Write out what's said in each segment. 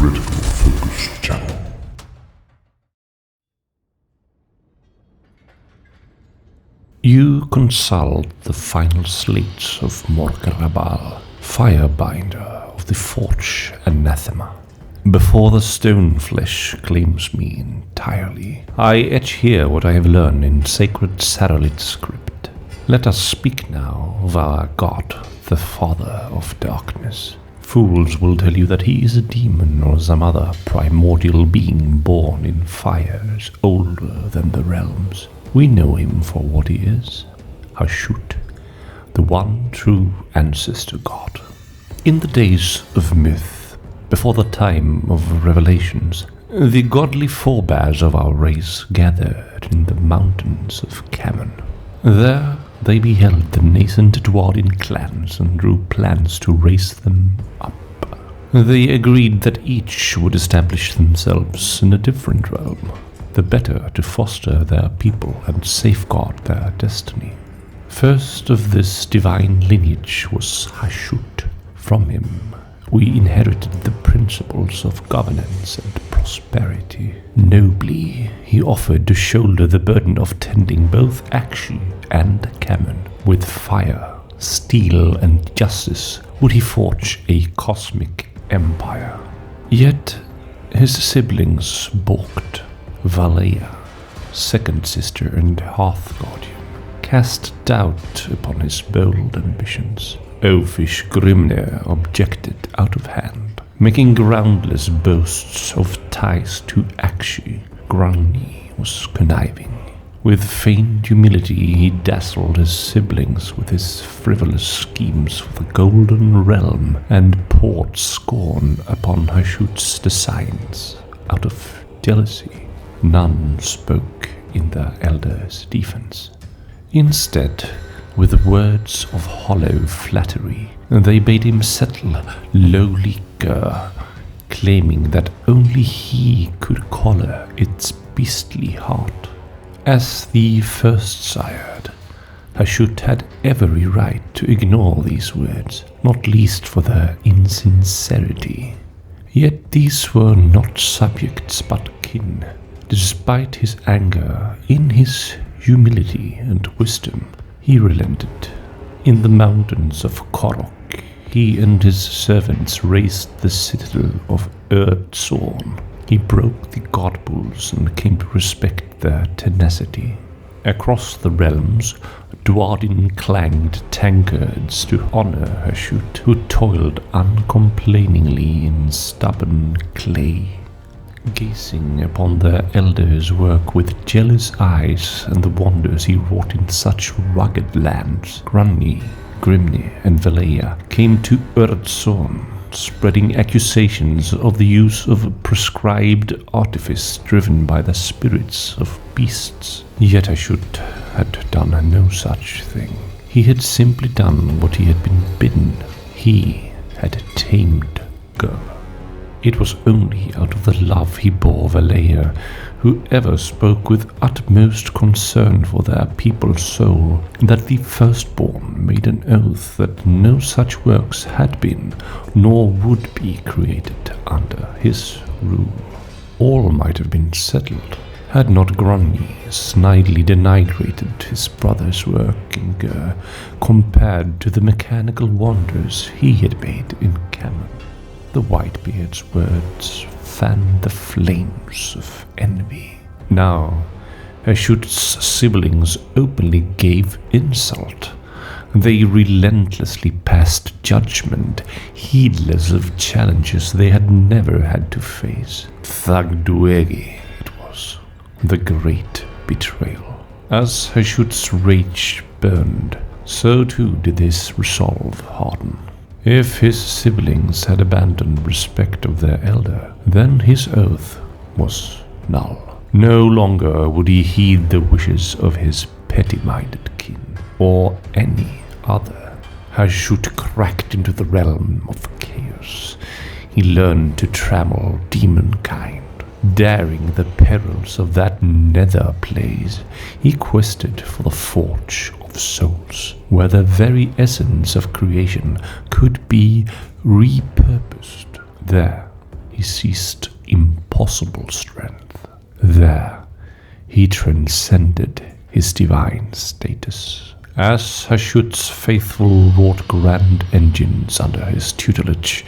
Critical Focus channel. You consult the final slates of Morgarabal, Firebinder of the Forge Anathema. Before the stone flesh claims me entirely, I etch here what I have learned in sacred Sarolith script. Let us speak now of our god, the Father of Darkness. Fools will tell you that he is a demon or some other primordial being born in fires older than the realms. We know him for what he is, Hashut, the one true ancestor god. In the days of myth, before the time of revelations, the godly forebears of our race gathered in the mountains of Camelon. There they beheld the nascent dwarven clans and drew plans to raise them up. They agreed that each would establish themselves in a different realm, the better to foster their people and safeguard their destiny. First of this divine lineage was Hashut. From him we inherited the principles of governance and prosperity. Nobly he offered to shoulder the burden of tending both Akshi and Camelon. With fire, steel, and justice would he forge a cosmic empire. Yet his siblings balked. Valea, second sister and hearth guardian, cast doubt upon his bold ambitions. Oafish Grimnir objected out of hand, making groundless boasts of ties to Akshi. Grani was conniving. With feigned humility he dazzled his siblings with his frivolous schemes for the Golden Realm and poured scorn upon Hashut's designs. Out of jealousy, none spoke in the elder's defense. Instead, with words of hollow flattery, they bade him settle lowly Gur, claiming that only he could collar its beastly heart. As the first sired, Hashut had every right to ignore these words, not least for their insincerity. Yet these were not subjects but kin. Despite his anger, in his humility and wisdom, he relented. In the mountains of Korok, he and his servants raised the citadel of Erdsorn. He broke the god bulls and came to respect their tenacity. Across the realms, Dwarden clanged tankards to honor Hashut, who toiled uncomplainingly in stubborn clay. Gazing upon their elder's work with jealous eyes and the wonders he wrought in such rugged lands, Grani, Grimni, and Valea came to Erdsorn, spreading accusations of the use of prescribed artifice driven by the spirits of beasts. Yet Hashut had done no such thing. He had simply done what he had been bidden. He had tamed Gur. It was only out of the love he bore Valea, who ever spoke with utmost concern for their people's soul, that the firstborn made an oath that no such works had been, nor would be created under his rule. All might have been settled, had not Grani snidely denigrated his brother's work in Gur, compared to the mechanical wonders he had made in Camelon. The Whitebeard's words fanned the flames of envy. Now, Hashut's siblings openly gave insult. They relentlessly passed judgment, heedless of challenges they had never had to face. Thagduegi it was, the great betrayal. As Hashut's rage burned, so too did his resolve harden. If his siblings had abandoned respect of their elder, then his oath was null. No longer would he heed the wishes of his petty-minded kin, or any other. Hashut cracked into the realm of chaos. He learned to trammel demonkind. Daring the perils of that nether place, he quested for the forge of souls, where the very essence of creation could be repurposed. There he he seized impossible strength. There, he transcended his divine status. As Hashut's faithful wrought grand engines under his tutelage,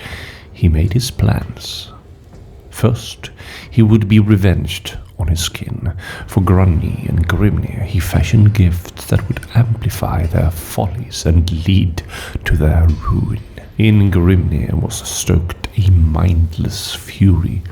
he made his plans. First, he would be revenged on his kin. For Grunny and Grimnir he fashioned gifts that would amplify their follies and lead to their ruin. In Grimnir was stoked a mindless fury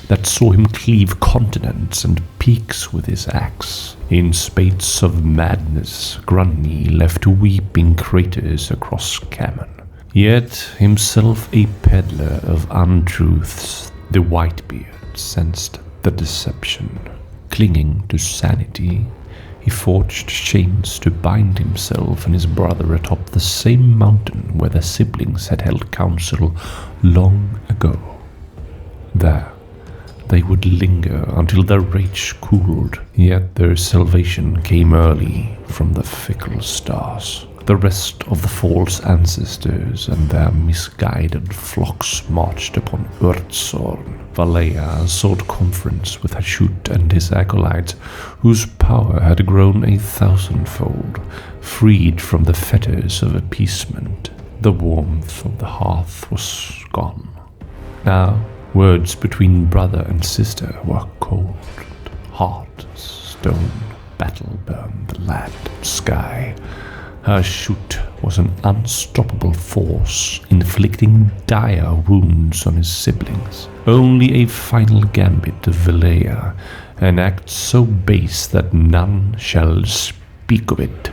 that saw him cleave continents and peaks with his axe. In spates of madness, Grunny left weeping craters across Cammon. Yet, himself a peddler of untruths, the Whitebeard sensed the deception. Clinging to sanity, he forged chains to bind himself and his brother atop the same mountain where their siblings had held council long ago. There, they would linger until their rage cooled, yet their salvation came early from the fickle stars. The rest of the false ancestors and their misguided flocks marched upon Urtzorn. Valea sought conference with Hashut and his acolytes, whose power had grown 1,000-fold, freed from the fetters of appeasement. The warmth of the hearth was gone. Now, words between brother and sister were cold, hard as stone. Battle burned the land and sky. Hashut was an unstoppable force, inflicting dire wounds on his siblings. Only a final gambit of Valea, an act so base that none shall speak of it,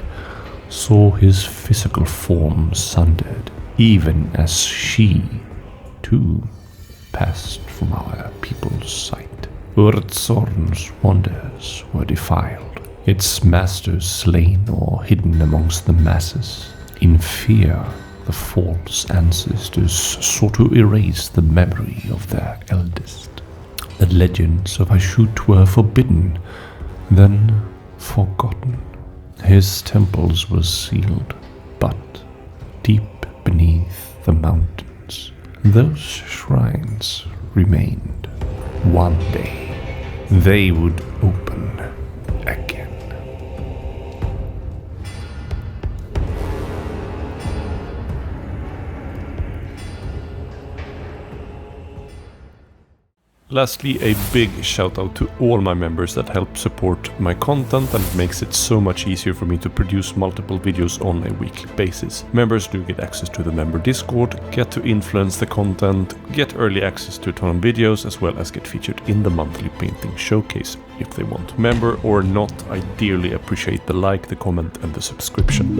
saw his physical form sundered, even as she, too, passed from our people's sight. Urtzorn's wonders were defiled, its masters slain or hidden amongst the masses. In fear, the false ancestors sought to erase the memory of their eldest. The legends of Hashut were forbidden, then forgotten. His temples were sealed, but deep beneath the mountains, those shrines remained. One day, they would open again. Lastly, a big shout out to all my members that help support my content and makes it so much easier for me to produce multiple videos on a weekly basis. Members do get access to the member Discord, get to influence the content, get early access to a ton of videos, as well as get featured in the monthly painting showcase if they want. Member or not, I dearly appreciate the like, the comment and the subscription.